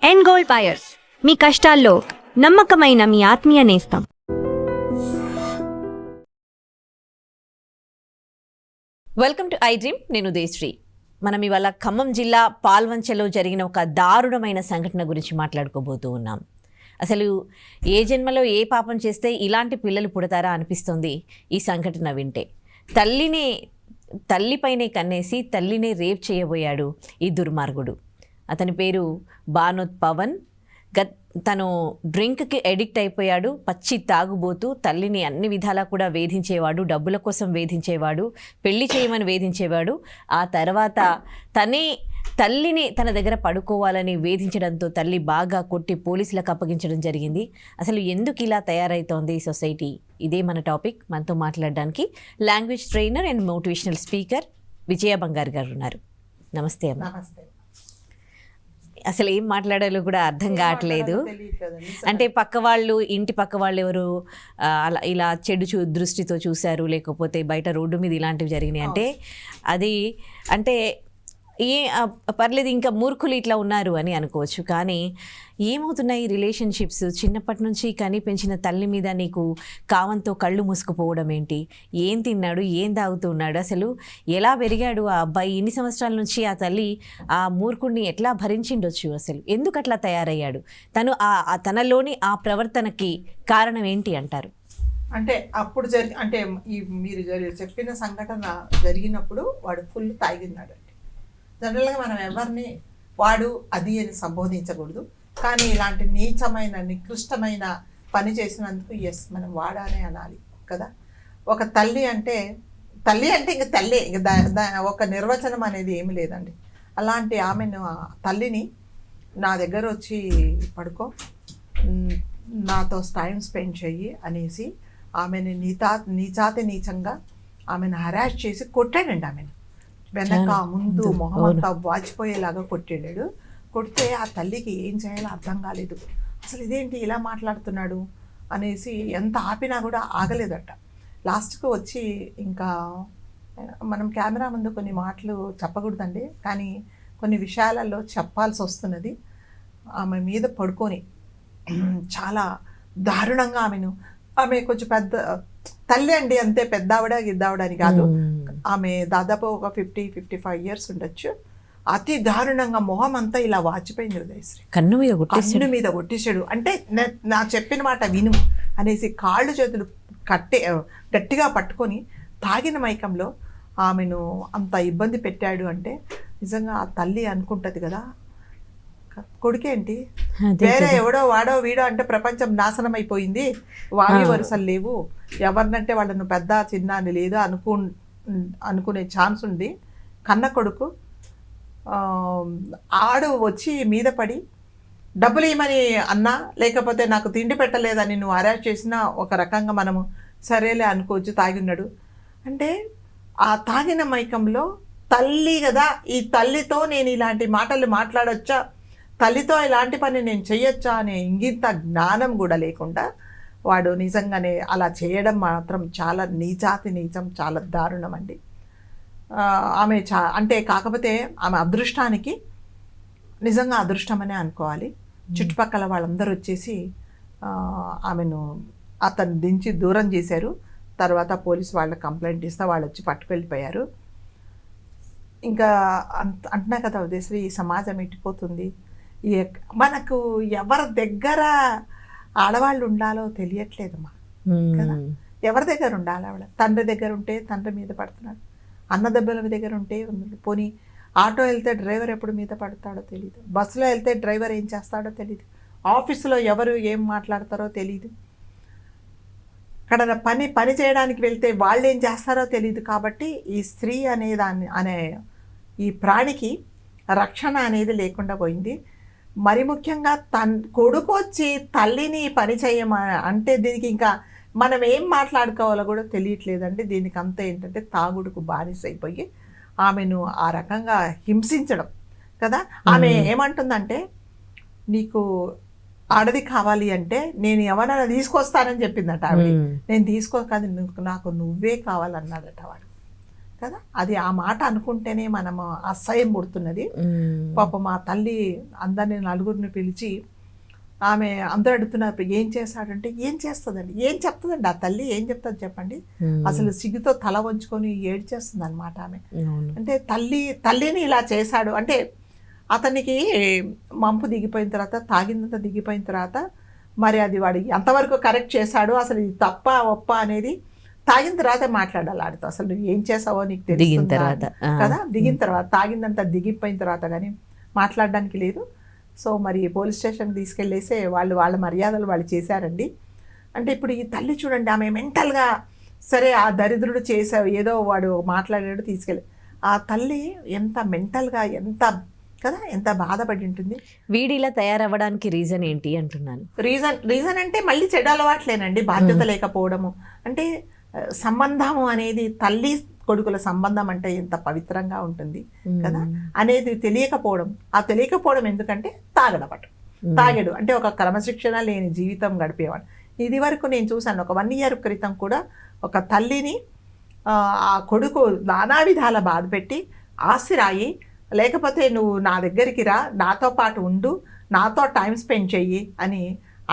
End gold buyers, మీ కష్టాల్లో నమ్మకమైన మీ ఆత్మీయ నేస్తం. Welcome to I dream. నేను ఉదయశ్రీ. మనం ఇవాళ ఖమ్మం జిల్లా పాల్వంచలో జరిగిన ఒక దారుణమైన సంఘటన గురించి మాట్లాడుకోబోతూ ఉన్నాం. అసలు ఏ జన్మలో ఏ పాపం చేస్తే ఇలాంటి పిల్లలు పుడతారా అనిపిస్తుంది ఈ సంఘటన వింటే. తల్లిపైనే కన్నేసి తల్లినే రేప్ చేయబోయాడు ఈ దుర్మార్గుడు. అతని పేరు బానోత్ పవన్. తను డ్రింక్కి ఎడిక్ట్ అయిపోయాడు. పచ్చి తాగుబోతూ తల్లిని అన్ని విధాలా కూడా వేధించేవాడు, డబ్బుల కోసం వేధించేవాడు, పెళ్లి చేయమని వేధించేవాడు. ఆ తర్వాత తల్లిని తన దగ్గర పడుకోవాలని వేధించడంతో తల్లి బాగా కొట్టి పోలీసులకు అప్పగించడం జరిగింది. అసలు ఎందుకు ఇలా తయారైతోంది ఈ సొసైటీ? ఇదే మన టాపిక్. మనతో మాట్లాడడానికి language trainer and motivational speaker Vijaya Bangaru garu ఉన్నారు. నమస్తే అమ్మ. నమస్తే. అసలు ఏం మాట్లాడాలో కూడా అర్థం కావట్లేదు. అంటే ఇంటి పక్క వాళ్ళు ఎవరు అలా ఇలా చెడు దృష్టితో చూశారు, లేకపోతే బయట రోడ్డు మీద ఇలాంటివి జరిగినాయి అంటే అది అంటే పర్లేదు, ఇంకా మూర్ఖులు ఇట్లా ఉన్నారు అని అనుకోవచ్చు. కానీ ఏమవుతున్నాయి రిలేషన్షిప్స్? చిన్నప్పటి నుంచి కని పెంచిన తల్లి మీద నీకు కావంతో కళ్ళు మూసుకుపోవడం ఏంటి? ఏం తిన్నాడు, ఏం తాగుతున్నాడు, అసలు ఎలా పెరిగాడు ఆ అబ్బాయి? ఇన్ని సంవత్సరాల నుంచి ఆ తల్లి ఆ మూర్ఖుడిని ఎట్లా భరించిండొచ్చు? అసలు ఎందుకు అట్లా తయారయ్యాడు? తనలోని ఆ ప్రవర్తనకి కారణం ఏంటి అంటారు? అంటే అప్పుడు మీరు చెప్పిన సంఘటన జరిగినప్పుడు వాడు ఫుల్ తాగినాడు. జనరల్గా మనం ఎవరిని వాడు అది అని సంబోధించకూడదు. కానీ ఇలాంటి నీచమైన నికృష్టమైన పని చేసినందుకు మనం వాడానే అనాలి కదా. ఒక తల్లి అంటే ఇంక తల్లే, ఒక నిర్వచనం అనేది ఏమి లేదండి. అలాంటి ఆమెను, తల్లిని నా దగ్గర వచ్చి పడుకో, నాతో టైం స్పెండ్ చెయ్యి అనేసి ఆమెని నీచంగా ఆమెను హరాస్ చేసి కొట్టాడండి. ఆమెను వెనక ముందు మొహం అంతా వాచిపోయేలాగా కొట్టాడు. కొడితే ఆ తల్లికి ఏం చేయాలో అర్థం కాలేదు. అసలు ఇదేంటి ఇలా మాట్లాడుతున్నాడు అనేసి ఎంత ఆపినా కూడా ఆగలేదట. లాస్ట్కు వచ్చి ఇంకా మనం కెమెరా ముందు కొన్ని మాటలు చెప్పకూడదండి, కానీ కొన్ని విషయాలలో చెప్పాల్సి వస్తున్నది. ఆమె మీద పడుకొని చాలా దారుణంగా ఆమె కొంచెం పెద్ద తల్లి అండి, అంతే, పెద్దావిడ గిద్దావిడ అని కాదు. ఆమె దాదాపు ఒక 50-55 years ఉండొచ్చు. అతి దారుణంగా మొహం అంతా ఇలా వాచిపోయింది ఉదయశ్రీ. కన్ను మీద కొట్టేశాడు. అంటే నా చెప్పిన మాట విను అనేసి కాళ్ళు చేతులు గట్టిగా పట్టుకొని తాగిన మైకంలో ఆమెను అంత ఇబ్బంది పెట్టాడు. అంటే నిజంగా ఆ తల్లి అనుకుంటది కదా, కొడుకేంటి వేరే ఎవడో వాడో వీడో అంటే ప్రపంచం నాశనం అయిపోయింది, వావి వరుసలు లేవు, ఎవరినంటే వాళ్ళను పెద్ద చిన్న అని లేదు అనుకునే ఛాన్స్ ఉంది. కన్న కొడుకు ఆడు వచ్చి మీద పడి డబ్బులు ఇవ్వమని అన్నా, లేకపోతే నాకు తిండి పెట్టలేదని నువ్వు అరెస్ట్ చేసినా ఒక రకంగా మనము సరేలే అనుకోవచ్చు. తాగిన్నాడు అంటే ఆ తాగిన మైకంలో తల్లి కదా, ఈ తల్లితో నేను ఇలాంటి మాటలు మాట్లాడొచ్చా, తల్లితో ఇలాంటి పని నేను చెయ్యొచ్చా అనే ఇంగిత జ్ఞానం కూడా లేకుండా వాడు నిజంగానే అలా చేయడం మాత్రం చాలా నీచం, చాలా దారుణం అండి. ఆమె అంటే కాకపోతే ఆమె అదృష్టానికి నిజంగా అదృష్టమనే అనుకోవాలి. చుట్టుపక్కల వాళ్ళందరూ వచ్చేసి ఆమెను అతను దించి దూరం చేశారు. తర్వాత పోలీసు వాళ్ళకి కంప్లైంట్ ఇస్తే వాళ్ళు వచ్చి పట్టుకెళ్ళిపోయారు. ఇంకా అంటున్నా కదా ఉదయశ్రీ, ఈ సమాజం ఎట్టిపోతుంది. మనకు ఎవరి దగ్గర ఆడవాళ్ళు ఉండాలో తెలియట్లేదమ్మా కదా. ఎవరి దగ్గర ఉండాలి? ఆవిడ తండ్రి దగ్గర ఉంటే తండ్రి మీద పడుతున్నాడు, అన్న దెబ్బల దగ్గర ఉంటే పోనీ ఆటో వెళ్తే డ్రైవర్ ఎప్పుడు మీద పడతాడో తెలియదు, బస్సులో వెళ్తే డ్రైవర్ ఏం చేస్తాడో తెలియదు, ఆఫీసులో ఎవరు ఏం మాట్లాడతారో తెలియదు, అక్కడ పని చేయడానికి వెళ్తే వాళ్ళు ఏం చేస్తారో తెలియదు. కాబట్టి ఈ స్త్రీ అనే ఈ ప్రాణికి రక్షణ అనేది లేకుండా పోయింది. మరి ముఖ్యంగా కొడుకు వచ్చి తల్లిని పని చేయమ అంటే దీనికి ఇంకా మనం ఏం మాట్లాడుకోవాలో కూడా తెలియట్లేదండి. దీనికి అంతా ఏంటంటే తాగుడుకు బానిస అయిపోయి ఆమెను ఆ రకంగా హింసించడం కదా. ఆమె ఏమంటుందంటే, నీకు ఆడది కావాలి అంటే నేను ఎవరైనా తీసుకొస్తానని చెప్పిందట ఆవిడ. నేను తీసుకోకాదు, నాకు నువ్వే కావాలన్నాడట వాడు కదా. అది ఆ మాట అనుకుంటేనే మనము అసహ్యం పుడుతున్నది. పాపం మా తల్లి అందరిని నలుగురిని పిలిచి ఆమె అందరూ అడుగుతున్నారు ఏం చేస్తాడంటే ఏం చేస్తుందండి, ఏం చెప్తుందండి ఆ తల్లి, ఏం చెప్తుంది చెప్పండి. అసలు సిగ్గుతో తల వంచుకొని ఏడ్చేస్తుంది అనమాట ఆమె. అంటే తల్లిని ఇలా చేశాడు అంటే అతనికి మంపు దిగిపోయిన తర్వాత, తాగిందంతా దిగిపోయిన తర్వాత మరి అది వాడు ఎంతవరకు కరెక్ట్ చేశాడు, అసలు ఇది తప్ప ఒప్ప అనేది తాగిన తర్వాత మాట్లాడాలి ఆడితో. అసలు నువ్వు ఏం చేసావో నీకు తెలిసిన తర్వాత కదా, దిగిన తర్వాత తాగిందంతా దిగిపోయిన తర్వాత కానీ మాట్లాడడానికి లేదు. సో మరి పోలీస్ స్టేషన్కి తీసుకెళ్ళేసే వాళ్ళ మర్యాదలు వాళ్ళు చేశారండి. అంటే ఇప్పుడు ఈ తల్లి చూడండి, ఆమె మెంటల్గా సరే ఆ దరిద్రుడు చేసావు ఏదో వాడు మాట్లాడాడు తీసుకెళ్ళి, ఆ తల్లి ఎంత మెంటల్గా ఎంత బాధపడి ఉంటుంది. వీడిలా తయారవ్వడానికి రీజన్ ఏంటి అంటున్నాను. రీజన్ అంటే మళ్ళీ చెడు అలవాట్లేనండి, బాధ్యత లేకపోవడము. అంటే సంబంధము అనేది తల్లి కొడుకుల సంబంధం అంటే ఎంత పవిత్రంగా ఉంటుంది కదా అనేది తెలియకపోవడం. ఆ తెలియకపోవడం ఎందుకంటే తాగడు అంటే ఒక క్రమశిక్షణ లేని జీవితం గడిపేవాడు. ఇది వరకు నేను చూశాను, ఒక 1 year క్రితం కూడా ఒక తల్లిని ఆ కొడుకు నానా విధాల బాధ పెట్టి ఆస్తి రాయి, లేకపోతే నువ్వు నా దగ్గరికి రా, నాతో పాటు ఉండు, నాతో టైం స్పెండ్ చెయ్యి అని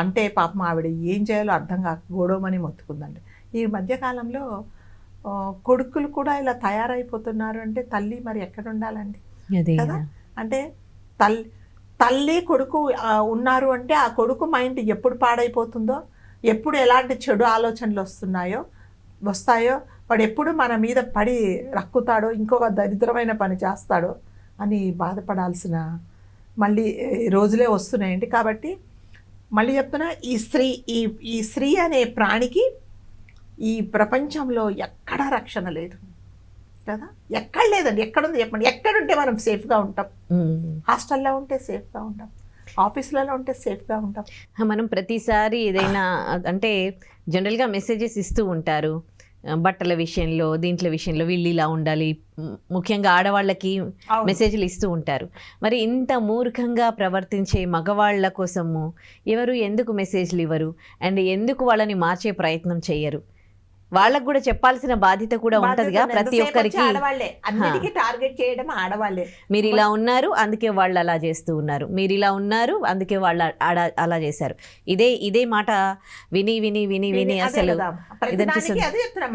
అంటే పాపం ఆవిడ ఏం చేయాలో అర్థం కాక గోడోమని మొత్తుకుందండి. ఈ మధ్యకాలంలో కొడుకులు కూడా ఇలా తయారైపోతున్నారు అంటే తల్లి మరి ఎక్కడ ఉండాలండి కదా. అంటే తల్లి కొడుకు ఉన్నారు అంటే ఆ కొడుకు మైండ్ ఎప్పుడు పాడైపోతుందో, ఎప్పుడు ఎలాంటి చెడు ఆలోచనలు వస్తాయో, వాడు ఎప్పుడు మన మీద పడి రక్కుతాడో, ఇంకొక దరిద్రమైన పని చేస్తాడో అని బాధపడాల్సిన మళ్ళీ రోజులే వస్తున్నాయండి. కాబట్టి మళ్ళీ చెప్తున్నా, ఈ స్త్రీ అనే ప్రాణికి ఈ ప్రపంచంలో ఎక్కడా రక్షణ లేదు కదా. ఎక్కడ లేదండి, ఎక్కడుంది చెప్పండి. ఎక్కడుంటే మనం సేఫ్గా ఉంటాం? హాస్టల్లో ఉంటే సేఫ్గా ఉంటాం, ఆఫీసులలో ఉంటే సేఫ్గా ఉంటాం. మనం ప్రతిసారి ఏదైనా అంటే జనరల్గా మెసేజెస్ ఇస్తూ ఉంటారు, బట్టల విషయంలో దీంట్ల విషయంలో వీళ్ళు ఇలా ఉండాలి, ముఖ్యంగా ఆడవాళ్ళకి మెసేజ్లు ఇస్తూ ఉంటారు. మరి ఇంత మూర్ఖంగా ప్రవర్తించే మగవాళ్ళ కోసము ఎవరు ఎందుకు మెసేజ్లు ఇవ్వరు అండ్ ఎందుకు వాళ్ళని మార్చే ప్రయత్నం చేయరు? వాళ్ళకు కూడా చెప్పాల్సిన బాధ్యత కూడా ఉంటదిగా ప్రతి ఒక్కరికి. అన్నిటికీ టార్గెట్ చేయడం ఆడవాళ్ళే. మీరు ఇలా ఉన్నారు అందుకే వాళ్ళు అలా చేస్తూ ఉన్నారు, మీరు ఇలా ఉన్నారు అందుకే వాళ్ళు అలా చేశారు. ఇదే మాట విని విని విని విని అసలు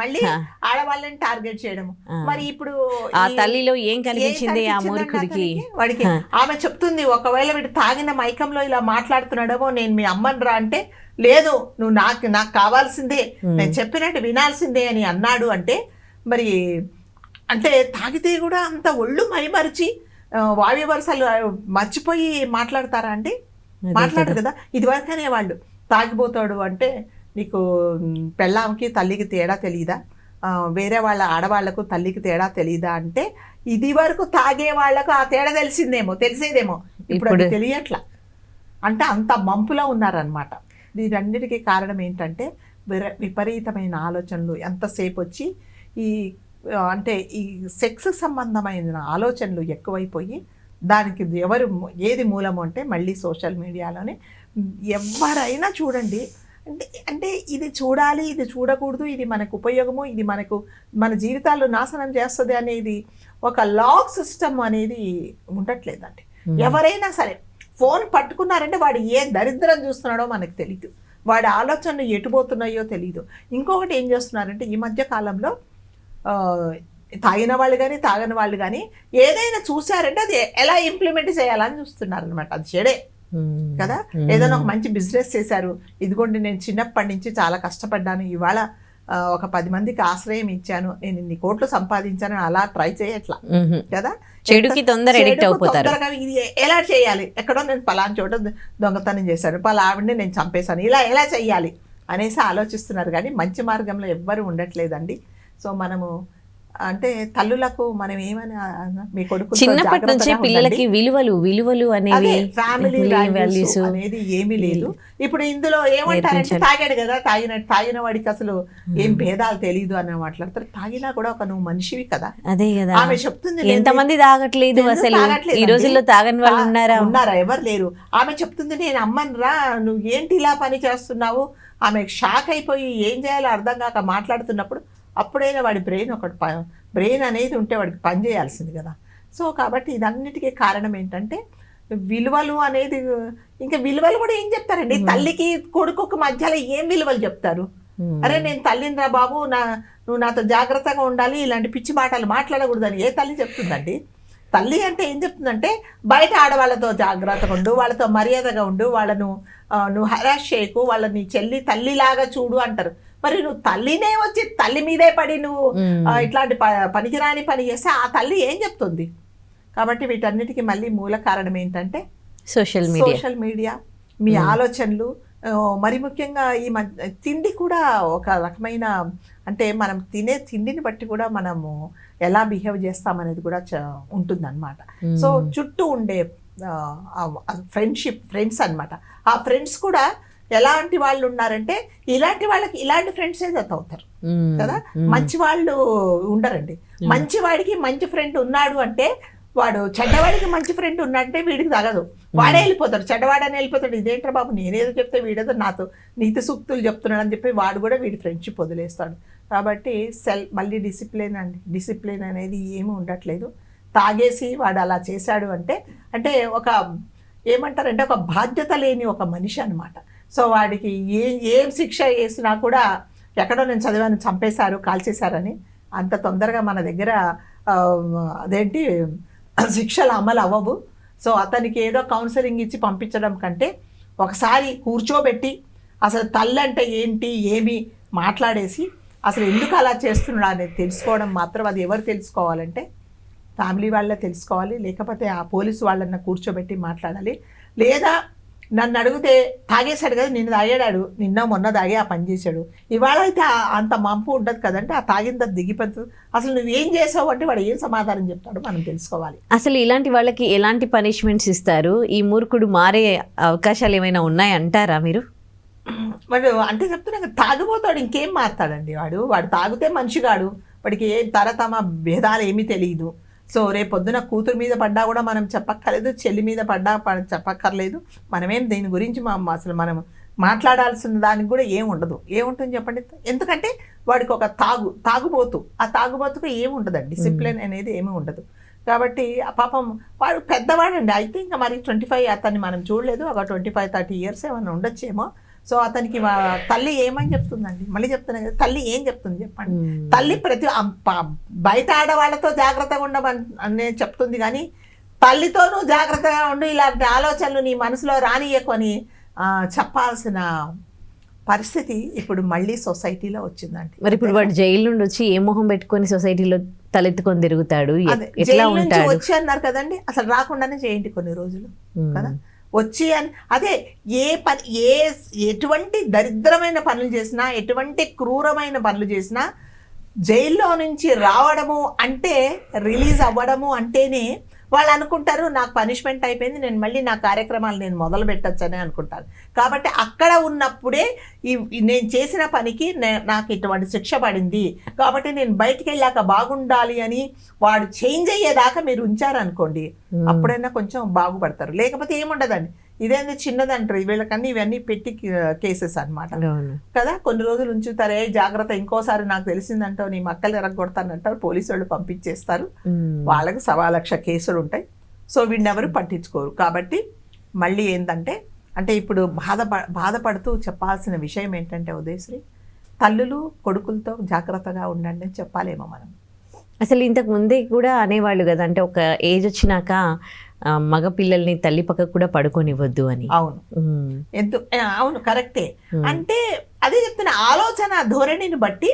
మళ్ళీ ఆడవాళ్ళని టార్గెట్ చేయడం. మరి ఇప్పుడు ఆ తల్లిలో ఏం కనిపించింది ఆ మూర్ఖుడికి? వాడికి ఆమె చెప్తుంది, ఒకవేళ వీడు తాగిన మైకంలో ఇలా మాట్లాడుతున్నాడేమో, నేను మీ అమ్మని రా అంటే లేదు, నువ్వు నాకు కావాల్సిందే, నేను చెప్పినట్టు వినాల్సిందే అని అన్నాడు. అంటే మరి అంటే తాగితే కూడా అంత ఒళ్ళు మైమరిచి వావి వరుసలు మర్చిపోయి మాట్లాడతారా అండి? మాట్లాడరు కదా. ఇదివరకనే వాళ్ళు తాగిపోతాడు అంటే నీకు పెళ్ళాంకి తల్లికి తేడా తెలియదా, వేరే వాళ్ళ ఆడవాళ్లకు తల్లికి తేడా తెలియదా అంటే ఇది వరకు తాగే వాళ్లకు ఆ తేడా తెలిసేదేమో, ఇప్పుడు అది తెలియట్లా. అంటే అంత మంపులో ఉన్నారనమాట. దీనన్నిటికీ కారణం ఏంటంటే విపరీతమైన ఆలోచనలు ఎంతసేపు వచ్చి అంటే ఈ సెక్స్ సంబంధమైన ఆలోచనలు ఎక్కువైపోయి దానికి ఏది మూలము అంటే మళ్ళీ సోషల్ మీడియాలోనే. ఎవరైనా చూడండి, అంటే ఇది చూడాలి, ఇది చూడకూడదు, ఇది మనకు ఉపయోగము, ఇది మన జీవితాల్లో నాశనం చేస్తుంది అనేది ఒక లాక్ సిస్టమ్ అనేది ఉండట్లేదండి. ఎవరైనా సరే ఫోన్ పట్టుకున్నారంటే వాడు ఏ దరిద్రం చూస్తున్నాడో మనకు తెలియదు, వాడి ఆలోచనలు ఎటుపోతున్నాయో తెలియదు. ఇంకొకటి ఏం చేస్తున్నారంటే ఈ మధ్య కాలంలో తాగిన వాళ్ళు కానీ తాగని వాళ్ళు కానీ ఏదైనా చూసారంటే అది ఎలా ఇంప్లిమెంట్ చేయాలని చూస్తున్నారు అనమాట. అది చెడే కదా. ఏదైనా ఒక మంచి బిజినెస్ చేశారు, ఇదిగోండి నేను చిన్నప్పటి నుంచి చాలా కష్టపడ్డాను, ఇవాళ ఒక 10 మందికి ఆశ్రయం ఇచ్చాను, నేను ఇన్ని కోట్లు సంపాదించాను, అలా ట్రై చేయట్లా కదా. చెడుకి తొందర ఎడిక్ట్ అయిపోతారు. ఇది ఎలా చేయాలి, ఎక్కడో నేను పలానా చోట దొంగతనం చేశాను, ఆవిడని నేను చంపేశాను, ఇలా ఎలా చెయ్యాలి అనేసి ఆలోచిస్తున్నారు కానీ మంచి మార్గంలో ఎవ్వరు ఉండట్లేదండి. సో మనము అంటే తల్లులకు మనం ఏమని మీ కొడుకు చిన్నప్పటి నుంచి పిల్లలకి విలువలు అనేవి ఫ్యామిలీ వాల్యూస్ అనేది ఏమీ లేదు. ఇప్పుడు ఇందులో ఏమంటారంటే తాగాడు కదా, తాగిన వాడికి అసలు ఏం భేదాలు తెలియదు అని మాట్లాడతారు. తాగినా కూడా ఒక నువ్వు మనిషివి కదా. అదే కదా ఆమె చెప్తుంది, ఎంతమంది తాగట్లేదు అసలు ఈ రోజుల్లో, తాగని వాళ్ళు ఉన్నారా? ఎవరు లేరు. ఆమె చెప్తుంది నేను అమ్మని రా, నువ్వు ఏంటి ఇలా పని చేస్తున్నావు. ఆమె షాక్ అయిపోయి ఏం చేయాలో అర్థం కాక మాట్లాడుతున్నప్పుడు అప్పుడైనా వాడి బ్రెయిన్ అనేది ఉంటే వాడికి పని చేయాల్సింది కదా. సో కాబట్టి ఇదన్నిటికీ కారణం ఏంటంటే విలువలు అనేది. ఇంకా విలువలు కూడా ఏం చెప్తారండి, తల్లికి కొడుకుకి మధ్యలో ఏం విలువలు చెప్తారు? అరే నేను తల్లిని రా బాబు, నువ్వు నాతో జాగ్రత్తగా ఉండాలి, ఇలాంటి పిచ్చి మాటలు మాట్లాడకూడదని ఏ తల్లి చెప్తుందండి? తల్లి అంటే ఏం చెప్తుందంటే బయట ఆడవాళ్ళతో జాగ్రత్తగా ఉండు, వాళ్ళతో మర్యాదగా ఉండు, వాళ్ళను నువ్వు హరాస్ చేయకు, వాళ్ళని చెల్లి తల్లిలాగా చూడు అంటారు. మరి నువ్వు తల్లినే వచ్చి తల్లి మీదే పడి నువ్వు ఇట్లాంటి పనికిరాని పని చేస్తే ఆ తల్లి ఏం చెప్తుంది? కాబట్టి వీటన్నిటికీ మళ్ళీ మూల కారణం ఏంటంటే సోషల్ మీడియా, మీ ఆలోచనలు. మరి ముఖ్యంగా ఈ తిండి కూడా ఒక రకమైన, అంటే మనం తినే తిండిని బట్టి కూడా మనము ఎలా బిహేవ్ చేస్తామనేది కూడా ఉంటుందన్నమాట. సో చుట్టూ ఉండే ఫ్రెండ్స్ అన్నమాట. ఆ ఫ్రెండ్స్ కూడా ఎలాంటి వాళ్ళు ఉన్నారంటే ఇలాంటి వాళ్ళకి ఇలాంటి ఫ్రెండ్సే జత అవుతారు కదా. మంచి వాళ్ళు ఉండరండి. మంచివాడికి మంచి ఫ్రెండ్ ఉన్నాడు అంటే వాడు చెడ్డవాడికి మంచి ఫ్రెండ్ ఉన్నట్టే వీడికి తగదు, వాడే వెళ్ళిపోతాడు, చెడ్డవాడని వెళ్ళిపోతాడు. ఇదేంట్రా బాబు, నేనేదో చెప్తే వీడేదో నాతో నీతి సూక్తులు చెప్తున్నాడు అని చెప్పి వాడు కూడా వీడి ఫ్రెండ్షిప్ వదిలేస్తాడు. కాబట్టి మళ్ళీ డిసిప్లిన్ అనేది ఏమీ ఉండట్లేదు. తాగేసి వాడు అలా చేశాడు అంటే ఒక ఏమంటారంటే ఒక బాధ్యత లేని ఒక మనిషి అనమాట. సో వాడికి ఏం శిక్ష వేసినా కూడా ఎక్కడో నేను చదివాను చంపేశారు కాల్చేశారని, అంత తొందరగా మన దగ్గర అదేంటి శిక్షలు అమలు అవ్వవు. సో అతనికి ఏదో కౌన్సిలింగ్ ఇచ్చి పంపించడం కంటే ఒకసారి కూర్చోబెట్టి అసలు తల్లి అంటే ఏంటి ఏమి మాట్లాడేసి అసలు ఎందుకు అలా చేస్తున్నాడు అనేది తెలుసుకోవడం మాత్రం. అది ఎవరు తెలుసుకోవాలంటే ఫ్యామిలీ వాళ్ళే తెలుసుకోవాలి, లేకపోతే ఆ పోలీసు వాళ్ళన్న కూర్చోబెట్టి మాట్లాడాలి. లేదా నన్ను అడిగితే తాగేశాడు కదా, నిన్న తాగాడు, నిన్న మొన్న తాగే ఆ పని చేశాడు, ఇవాళ అయితే అంత మంపు ఉండదు కదంటే ఆ తాగింద దిగిపోతుంది. అసలు నువ్వేం చేసావు అంటే వాడు ఏం సమాధానం చెప్తాడో మనం తెలుసుకోవాలి. అసలు ఇలాంటి వాళ్ళకి ఎలాంటి పనిష్మెంట్స్ ఇస్తారు? ఈ మూర్ఖుడు మారే అవకాశాలు ఏమైనా ఉన్నాయంటారా మీరు? వాడు అంటే చెప్తున్నా తాగిపోతాడు, ఇంకేం మారుతాడండి వాడు తాగితే మనిషిగాడు, వాడికి ఏ తరతమ భేదాలు ఏమీ తెలియదు. సో రేపు పొద్దున కూతురు మీద పడ్డా కూడా మనం చెప్పక్కర్లేదు, చెల్లి మీద పడ్డా చెప్పక్కర్లేదు. మనమేం దీని గురించి అసలు మనం మాట్లాడాల్సిన దానికి కూడా ఏముంటుంది చెప్పండి. ఎందుకంటే వాడికి ఒక తాగుబోతు, ఆ తాగుబోతుకు ఏముండదండి, డిసిప్లిన్ అనేది ఏమీ ఉండదు. కాబట్టి పాపం వాడు పెద్దవాడండి, అయితే ఇంకా మరి 25 అతన్ని మనం చూడలేదు, ఒక 25-30 ఇయర్స్ ఏమన్నా ఉండొచ్చేమో. సో అతనికి తల్లి ఏమని చెప్తుందండి? మళ్ళీ చెప్తున్నాను కదా, తల్లి ఏం చెప్తుంది చెప్పండి? తల్లి బయట ఆడవాళ్ళతో జాగ్రత్తగా ఉండమని చెప్తుంది, కానీ తల్లితోనూ జాగ్రత్తగా ఉండు, ఇలాంటి ఆలోచనలు నీ మనసులో రానియకొని చెప్పాల్సిన పరిస్థితి ఇప్పుడు మళ్ళీ సొసైటీలో వచ్చిందండి. మరి ఇప్పుడు వాడు జైలు నుండి వచ్చి ఏ మొహం పెట్టుకొని సొసైటీలో తలెత్తుకొని తిరుగుతాడు? జైలు నుంచి వచ్చి అన్నారు కదండి, అసలు రాకుండానే చేయండి కొన్ని రోజులు కదా, వచ్చి అని అదే ఎటువంటి దరిద్రమైన పనులు చేసినా, ఎటువంటి క్రూరమైన పనులు చేసినా జైల్లో నుంచి రావడము అంటే, రిలీజ్ అవ్వడము అంటేనే వాళ్ళు అనుకుంటారు నాకు పనిష్మెంట్ అయిపోయింది, నేను మళ్ళీ నా కార్యక్రమాలు నేను మొదలు పెట్టచ్చని అనుకుంటారు. కాబట్టి అక్కడ ఉన్నప్పుడే నేను చేసిన పనికి నాకు ఇటువంటి శిక్ష పడింది కాబట్టి నేను బయటికి వెళ్ళాక బాగుండాలి అని వాడు చేంజ్ అయ్యేదాకా మీరు ఉంచారనుకోండి, అప్పుడైనా కొంచెం బాగుపడతారు. లేకపోతే ఏముండదండి, ఇదేంది చిన్నదంటారు వీళ్ళకన్నీ, ఇవన్నీ పెట్టి కేసెస్ అనమాట కదా. కొన్ని రోజులు ఉంచుతారే, జాగ్రత్త ఇంకోసారి నాకు తెలిసిందంటావు నీ మక్కలు ఎరగొడతానంటారు, పోలీసు వాళ్ళు పంపించేస్తారు, వాళ్ళకి 1,00,000 కేసులు ఉంటాయి. సో వీడినెవరు పట్టించుకోరు. కాబట్టి మళ్ళీ ఏంటంటే ఇప్పుడు బాధపడుతూ చెప్పాల్సిన విషయం ఏంటంటే ఉదయశ్రీ, తల్లులు కొడుకులతో జాగ్రత్తగా ఉండండి అని చెప్పాలేమో మనం. అసలు ఇంతకు ముందే కూడా అనేవాళ్ళు కదా, అంటే ఒక ఏజ్ వచ్చినాక మగ పిల్లల్ని తల్లి పక్కకు కూడా పడుకోనివ్వద్దు అని. అవును కరెక్టే. అంటే అదే చెప్తున్న ఆలోచన ధోరణిని బట్టి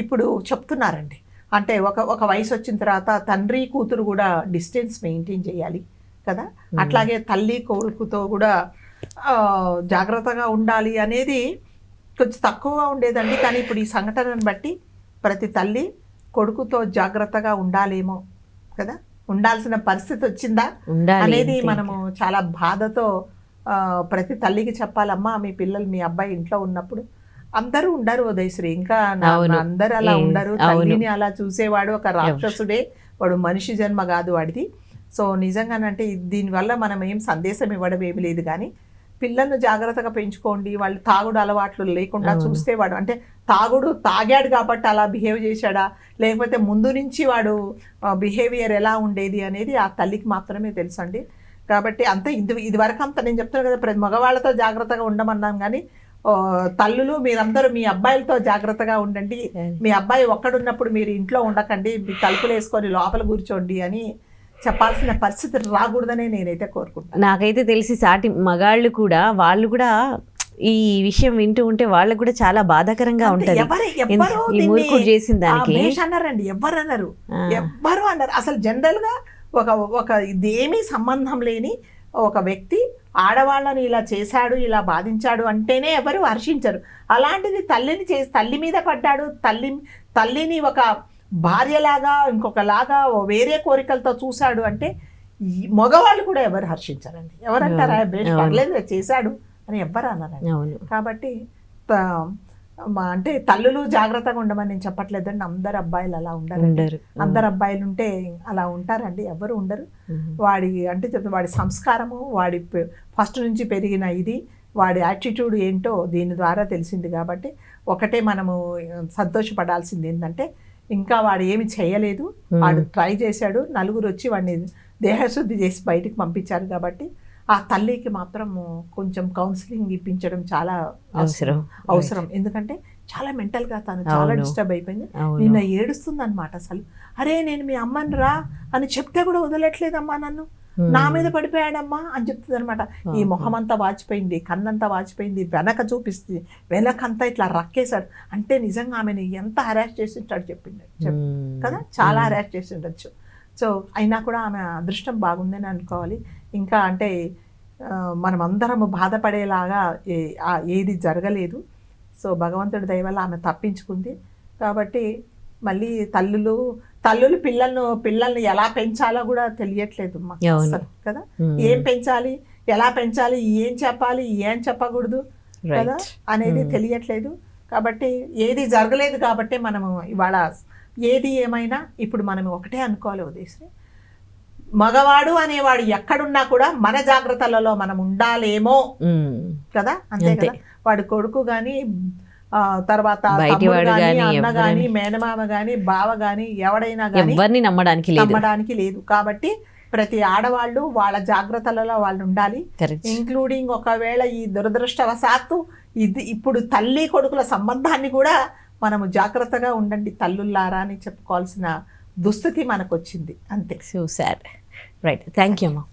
ఇప్పుడు చెప్తున్నారండి. అంటే ఒక వయసు వచ్చిన తర్వాత తండ్రి కూతురు కూడా డిస్టెన్స్ మెయింటైన్ చేయాలి కదా, అట్లాగే తల్లి కొడుకుతో కూడా జాగ్రత్తగా ఉండాలి అనేది కొంచెం తక్కువగా ఉండేదండి. కానీ ఇప్పుడు ఈ సంఘటనను బట్టి ప్రతి తల్లి కొడుకుతో జాగ్రత్తగా ఉండాలేమో కదా, ఉండాల్సిన పరిస్థితి వచ్చిందా అనేది మనము చాలా బాధతో ప్రతి తల్లికి చెప్పాలమ్మా, మీ పిల్లలు మీ అబ్బాయి ఇంట్లో ఉన్నప్పుడు అందరూ ఉండరు ఉదయశ్రీ, ఇంకా అందరూ అలా ఉండరు. తల్లిని అలా చూసేవాడు ఒక రాక్షసుడే, వాడు మనిషి జన్మ కాదు వాడిది. సో నిజంగానంటే దీనివల్ల మనం ఏం సందేశం ఇవ్వడం ఏమి లేదు, కానీ పిల్లల్ని జాగ్రత్తగా పెంచుకోండి, వాళ్ళు తాగుడు అలవాట్లు లేకుండా చూస్తే వాడు అంటే తాగాడు కాబట్టి అలా బిహేవ్ చేశాడా, లేకపోతే ముందు నుంచి వాడు బిహేవియర్ ఎలా ఉండేది అనేది ఆ తల్లికి మాత్రమే తెలుసండి. కాబట్టి అంత ఇది వరకు అంత నేను చెప్తున్నాను కదా, ప్రతి మగవాళ్ళతో జాగ్రత్తగా ఉండమన్నాను, కానీ తల్లులు మీరందరూ మీ అబ్బాయిలతో జాగ్రత్తగా ఉండండి, మీ అబ్బాయి ఒక్కడున్నప్పుడు మీరు ఇంట్లో ఉండకండి, మీ తలుపులు వేసుకొని లోపల కూర్చోండి అని చెప్పాల్సిన పరిస్థితి రాకూడదనే నేనైతే కోరుకుంటాను. నాకైతే తెలిసి సాటి మగాళ్ళు కూడా వాళ్ళు కూడా ఈ విషయం వింటూ ఉంటే వాళ్ళకు కూడా చాలా బాధాకరంగా ఉంటది. ఈ మూర్ఖుడు చేసిన దానికి అన్నారండి, ఎవ్వరు అన్నారు అసలు జనరల్ గా ఒక ఇదేమీ సంబంధం లేని ఒక వ్యక్తి ఆడవాళ్ళని ఇలా చేశాడు, ఇలా బాధించాడు అంటేనే ఎవరు హర్షించరు. అలాంటిది తల్లి మీద పడ్డాడు, తల్లిని ఒక భార్యలాగా ఇంకొకలాగా వేరే కోరికలతో చూశాడు అంటే మగవాళ్ళు కూడా ఎవరు హర్షించారండి. ఎవరంటారా పర్లేదు చేశాడు అని ఎవ్వరు అన్నారండి. కాబట్టి అంటే తల్లులు జాగ్రత్తగా ఉండమని నేను చెప్పట్లేదండి, అందరు అబ్బాయిలు అలా ఉండరు. అందరు అబ్బాయిలు ఉంటే అలా ఉంటారండి, ఎవరు ఉండరు. వాడి సంస్కారము, వాడి ఫస్ట్ నుంచి పెరిగిన ఇది, వాడి యాటిట్యూడ్ ఏంటో దీని ద్వారా తెలిసింది. కాబట్టి ఒకటే మనము సంతోషపడాల్సింది ఏంటంటే ఇంకా వాడు ఏమి చేయలేదు, వాడు ట్రై చేశాడు, నలుగురు వచ్చి వాడిని దేహశుద్ధి చేసి బయటికి పంపించారు. కాబట్టి ఆ తల్లికి మాత్రం కొంచెం కౌన్సిలింగ్ ఇప్పించడం చాలా అవసరం. ఎందుకంటే చాలా మెంటల్గా తను చాలా డిస్టర్బ్ అయిపోయింది. నిన్న ఏడుస్తుంది అనమాట. అసలు అరే నేను మీ అమ్మని రా అని చెప్తే కూడా వదలట్లేదమ్మా, నన్ను నా మీద పడిపోయాడమ్మా అని చెప్తుంది అనమాట. ఈ మొహం అంతా వాచిపోయింది, కన్నంతా వాచిపోయింది, వెనక చూపిస్తుంది, వెనకంతా ఇట్లా రక్కేశాడు అంటే నిజంగా ఆమెను ఎంత హరాస్ చేసి ఉంటాడు చెప్పిండు కదా, చాలా హరాస్ చేసి ఉండొచ్చు. సో అయినా కూడా ఆమె అదృష్టం బాగుందని అనుకోవాలి. ఇంకా అంటే మనం అందరము బాధపడేలాగా ఏది జరగలేదు. సో భగవంతుడి దయ వల్ల ఆమె తప్పించుకుంది. కాబట్టి మళ్ళీ తల్లులు పిల్లల్ని ఎలా పెంచాలో కూడా తెలియట్లేదు కదా, ఏం పెంచాలి, ఎలా పెంచాలి, ఏం చెప్పాలి, ఏం చెప్పకూడదు కదా అనేది తెలియట్లేదు. కాబట్టి ఏది జరగలేదు కాబట్టి మనము ఇవాళ ఏది ఏమైనా ఇప్పుడు మనం ఒకటే అనుకోవాలి ఉదయశ్రీ, మగవాడు అనేవాడు ఎక్కడున్నా కూడా మన జాగ్రత్తలలో మనం ఉండాలేమో కదా, అంతే కదా. వాడు కొడుకు కానీ తర్వాత అన్న గాని మేనమామ గాని బావ గాని ఎవడైనా కానీ నమ్మడానికి లేదు. కాబట్టి ప్రతి ఆడవాళ్ళు వాళ్ళ జాగ్రత్తలలో వాళ్ళు ఉండాలి, ఇంక్లూడింగ్ ఒకవేళ ఈ దురదృష్టవశాత్తు ఇప్పుడు తల్లి కొడుకుల సంబంధాన్ని కూడా మనము జాగ్రత్తగా ఉండండి తల్లుల్లారా అని చెప్పుకోవాల్సిన దుస్థితి మనకు వచ్చింది. అంతే. So sad. Right. Thank you అమ్మా.